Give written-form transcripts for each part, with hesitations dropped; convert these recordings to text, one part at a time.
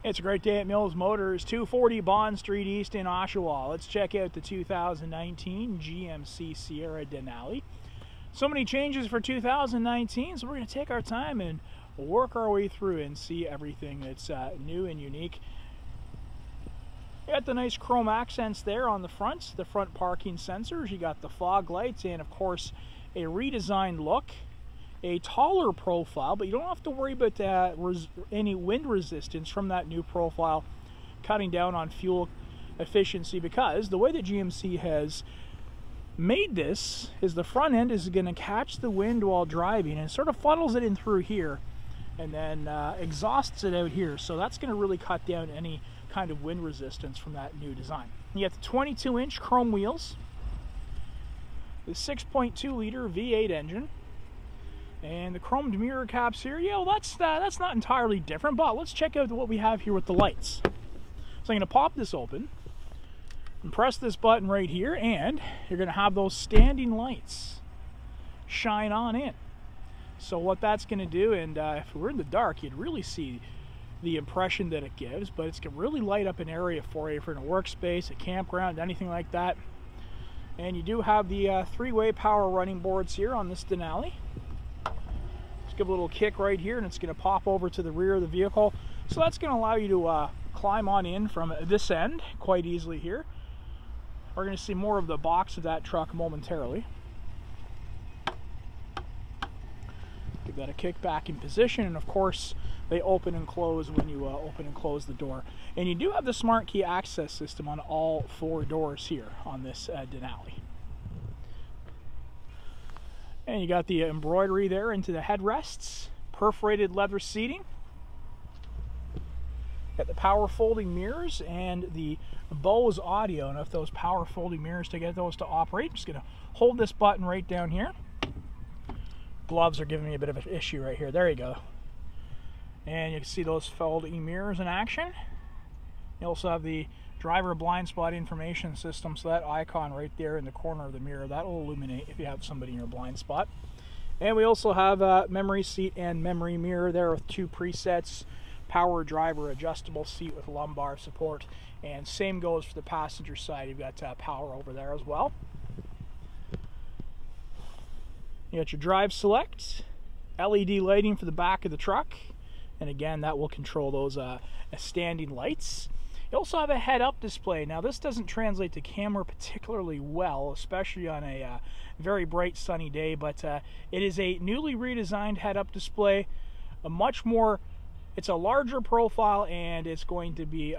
It's a great day at Mills Motors, 240 Bond Street East in Oshawa. Let's check out the 2019 GMC Sierra Denali. So many changes for 2019, so we're going to take our time and work our way through and see everything that's new and unique. You got the nice chrome accents there on the front parking sensors. You got the fog lights and, of course, a redesigned look. A taller profile, but you don't have to worry about any wind resistance from that new profile, cutting down on fuel efficiency, because the way that GMC has made this is the front end is going to catch the wind while driving and sort of funnels it in through here and then exhausts it out here. So that's going to really cut down any kind of wind resistance from that new design. You got the 22-inch chrome wheels, the 6.2-liter V8 engine, and the chromed mirror caps here. Yeah, well, that's not entirely different, but let's check out what we have here with the lights. So I'm going to pop this open and press this button right here, and you're going to have those standing lights shine on in. So what that's going to do, and if we're in the dark, you'd really see the impression that it gives, but it's going to really light up an area for you, for in a workspace, a campground, anything like that. And you do have the three-way power running boards here on this Denali. Give a little kick right here and it's going to pop over to the rear of the vehicle, so that's going to allow you to climb on in from this end quite easily here. We're going to see more of the box of that truck momentarily. Give that a kick back in position, and of course they open and close when you open and close the door. And you do have the smart key access system on all four doors here on this Denali. And you got the embroidery there into the headrests, perforated leather seating. Got the power folding mirrors and the Bose audio. And if those power folding mirrors, to get those to operate, I'm just going to hold this button right down here. Gloves are giving me a bit of an issue right here. There you go. And you can see those folding mirrors in action. You also have the driver blind spot information system, so that icon right there in the corner of the mirror, that will illuminate if you have somebody in your blind spot. And we also have a memory seat and memory mirror there with two presets: power driver adjustable seat with lumbar support, and same goes for the passenger side. You've got power over there as well. You got your drive select, LED lighting for the back of the truck, and again that will control those standing lights. You also have a head-up display. Now this doesn't translate to camera particularly well, especially on a very bright sunny day, but it is a newly redesigned head-up display. It's a larger profile, and it's going to be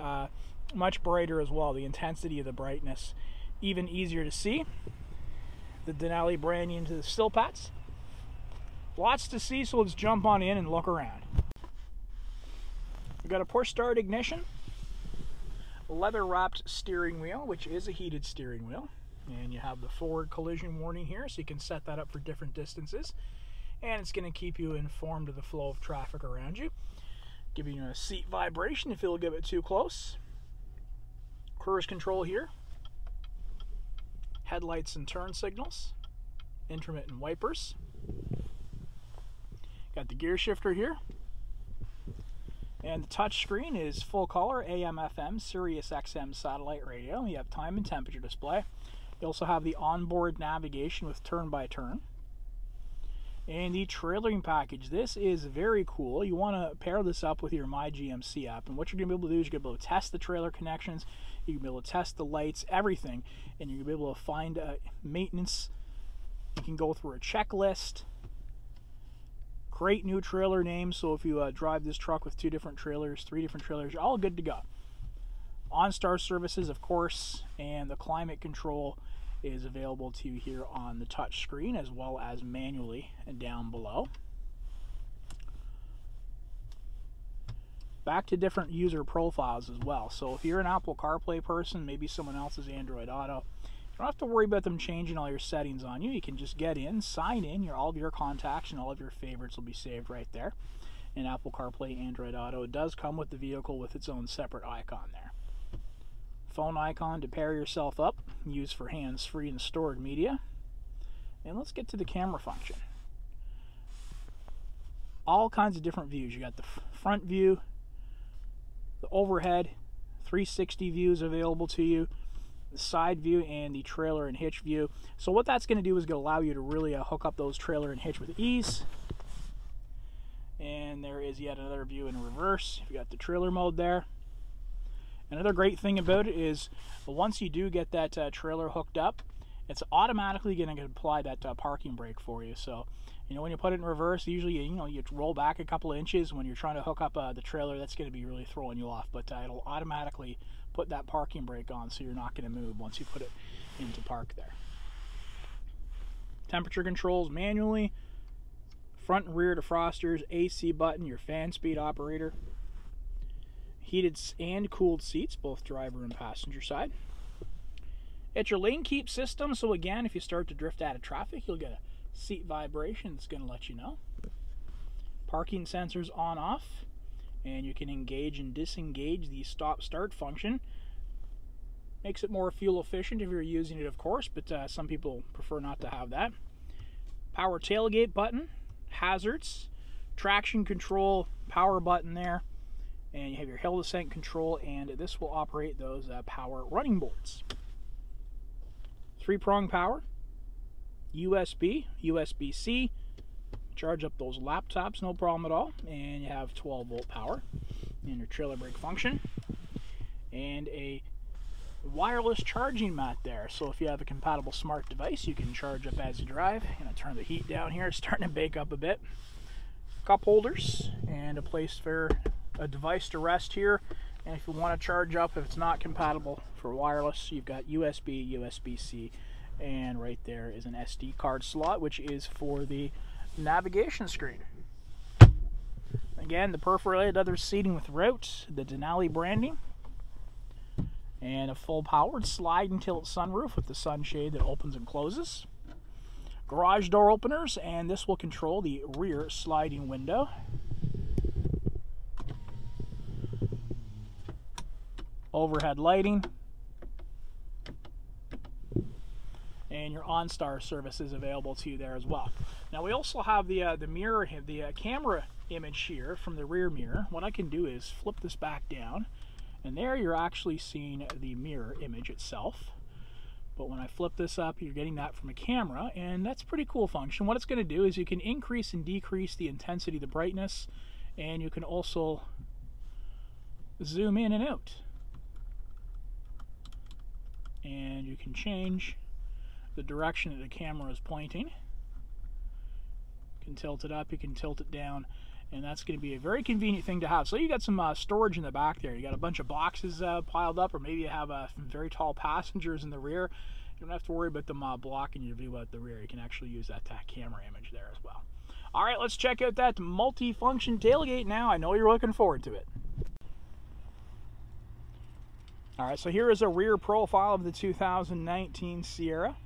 much brighter as well. The intensity of the brightness even easier to see. The Denali branding into the sill pads. Lots to see, so let's jump on in and look around. We've got a push start ignition, leather wrapped steering wheel, which is a heated steering wheel, and you have the forward collision warning here, so you can set that up for different distances, and it's going to keep you informed of the flow of traffic around you, giving you a seat vibration if you'll give it too close. Cruise control here, headlights and turn signals, intermittent wipers, got the gear shifter here. And the touch screen is full color AM/FM Sirius XM satellite radio. You have time and temperature display. You also have the onboard navigation with turn by turn. And the trailering package. This is very cool. You want to pair this up with your My GMC app. And what you're going to be able to do is you're going to be able to test the trailer connections. You're going to be able to test the lights, everything. And you're going to be able to find maintenance. You can go through a checklist. Great new trailer name, so if you drive this truck with 2 different trailers, 3 different trailers, you're all good to go. OnStar services, of course, and the climate control is available to you here on the touch screen, as well as manually and down below. Back to different user profiles as well. So if you're an Apple CarPlay person, maybe someone else is Android Auto, you don't have to worry about them changing all your settings on you. You can just get in, sign in, all of your contacts and all of your favorites will be saved right there. And Apple CarPlay, Android Auto, it does come with the vehicle with its own separate icon there. Phone icon to pair yourself up, use for hands-free and stored media. And let's get to the camera function. All kinds of different views. You got the front view, The overhead 360 views available to you, the side view, and the trailer and hitch view. So what that's going to do is going to allow you to really hook up those trailer and hitch with ease. And there is yet another view in reverse. You got the trailer mode there. Another great thing about it is once you do get that trailer hooked up, it's automatically going to apply that parking brake for you. So, you know, when you put it in reverse, usually, you know, you roll back a couple of inches when you're trying to hook up the trailer. That's going to be really throwing you off. But it'll automatically put that parking brake on, so you're not going to move once you put it into park there. Temperature controls manually. Front and rear defrosters, AC button, your fan speed operator. Heated and cooled seats, both driver and passenger side. It's your lane keep system, so again, if you start to drift out of traffic, you'll get a seat vibration that's going to let you know. Parking sensors on off, and you can engage and disengage the stop start function. Makes it more fuel efficient if you're using it, of course, but some people prefer not to have that. Power tailgate button, hazards, traction control, power button there, and you have your hill descent control, and this will operate those power running boards. 3-prong power, USB, USB-C, charge up those laptops, no problem at all, and you have 12-volt power and your trailer brake function, and a wireless charging mat there. So if you have a compatible smart device, you can charge up as you drive. I'm going to turn the heat down here, it's starting to bake up a bit. Cup holders and a place for a device to rest here. And if you want to charge up, if it's not compatible for wireless, you've got USB, USB-C, and right there is an SD card slot, which is for the navigation screen. Again, the perforated leather seating with route, the Denali branding, and a full powered slide and tilt sunroof with the sunshade that opens and closes. Garage door openers, and this will control the rear sliding window. Overhead lighting, and your OnStar service is available to you there as well. Now we also have the mirror, the camera image here from the rear mirror. What I can do is flip this back down, and there you're actually seeing the mirror image itself. But when I flip this up, you're getting that from a camera, and that's a pretty cool function. What it's going to do is you can increase and decrease the intensity, the brightness, and you can also zoom in and out. And you can change the direction that the camera is pointing. You can tilt it up, you can tilt it down, and that's going to be a very convenient thing to have. So you got some storage in the back there. You got a bunch of boxes piled up, or maybe you have very tall passengers in the rear. You don't have to worry about them blocking your view out the rear. You can actually use that camera image there as well. All right, let's check out that multi-function tailgate now. I know you're looking forward to it. All right, so here is a rear profile of the 2019 Sierra.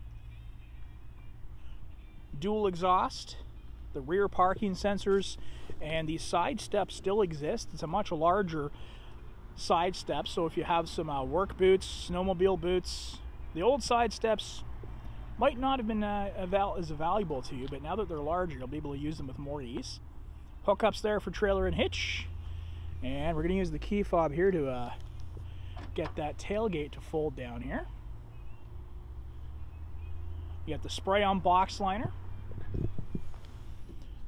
Dual exhaust, the rear parking sensors, and the side steps still exist. It's a much larger side step, so if you have some work boots, snowmobile boots, the old side steps might not have been as valuable to you, but now that they're larger, you'll be able to use them with more ease. Hookups there for trailer and hitch, and we're going to use the key fob here to get that tailgate to fold down here. You got the spray-on box liner,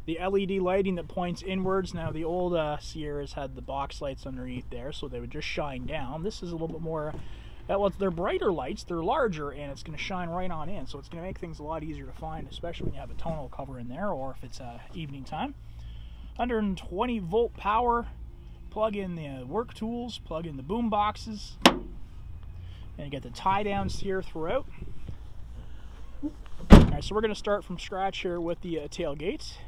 the LED lighting that points inwards. Now the old Sierras had the box lights underneath there, so they would just shine down. This is a little bit more, they're brighter lights, they're larger, and it's going to shine right on in, so it's going to make things a lot easier to find, especially when you have a tonneau cover in there, or if it's evening time. 120 volt power. Plug in the work tools, plug in the boom boxes, and you get the tie downs here throughout. Alright, so we're going to start from scratch here with the tailgate,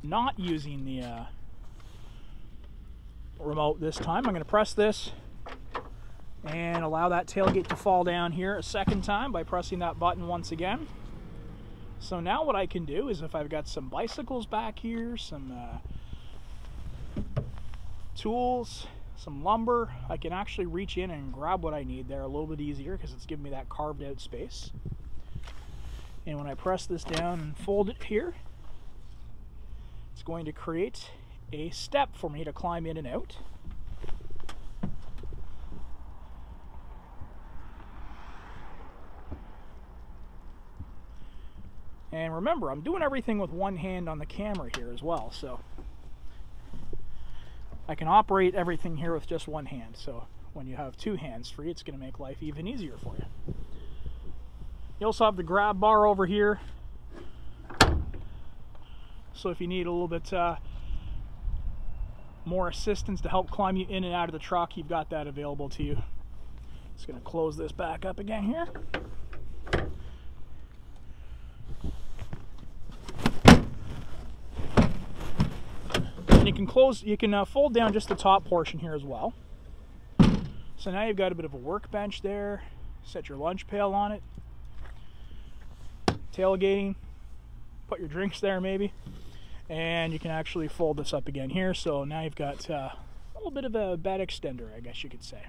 not using the remote this time. I'm going to press this and allow that tailgate to fall down here a second time by pressing that button once again. So now what I can do is, if I've got some bicycles back here, some tools, some lumber, I can actually reach in and grab what I need there a little bit easier because it's giving me that carved out space. And when I press this down and fold it here, it's going to create a step for me to climb in and out. And remember, I'm doing everything with one hand on the camera here as well, so I can operate everything here with just one hand. So when you have two hands free, it's going to make life even easier for you. You also have the grab bar over here, so if you need a little bit more assistance to help climb you in and out of the truck, you've got that available to you. Just going to close this back up again here. And you can fold down just the top portion here as well. So now you've got a bit of a workbench there. Set your lunch pail on it. Tailgating. Put your drinks there maybe. And you can actually fold this up again here. So now you've got a little bit of a bed extender, I guess you could say.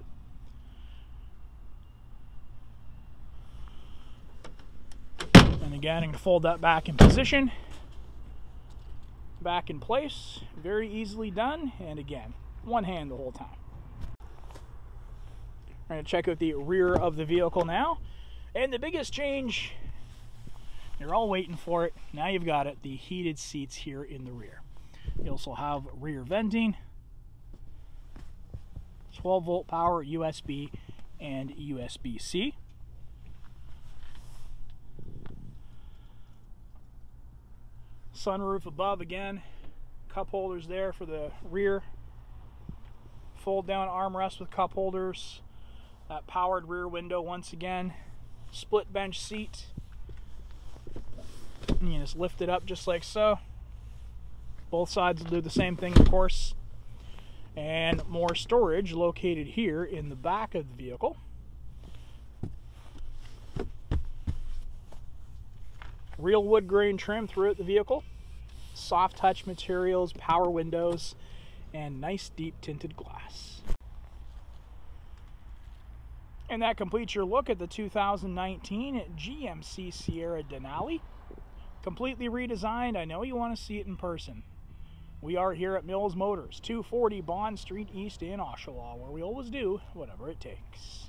And again, I'm going to fold that back in position. Back in place. Very easily done. And again, one hand the whole time. We're going to check out the rear of the vehicle now. And the biggest change, you're all waiting for it. Now you've got it, the heated seats here in the rear. You also have rear venting, 12-volt power, USB, and USB-C. Sunroof above again, cup holders there for the rear. Fold down armrest with cup holders. That powered rear window once again. Split bench seat. And you just lift it up just like so. Both sides will do the same thing, of course. And more storage located here in the back of the vehicle. Real wood grain trim throughout the vehicle. Soft touch materials, power windows, and nice deep tinted glass. And that completes your look at the 2019 GMC Sierra Denali. Completely redesigned. I know you want to see it in person. We are here at Mills Motors, 240 Bond Street East in Oshawa, where we always do whatever it takes.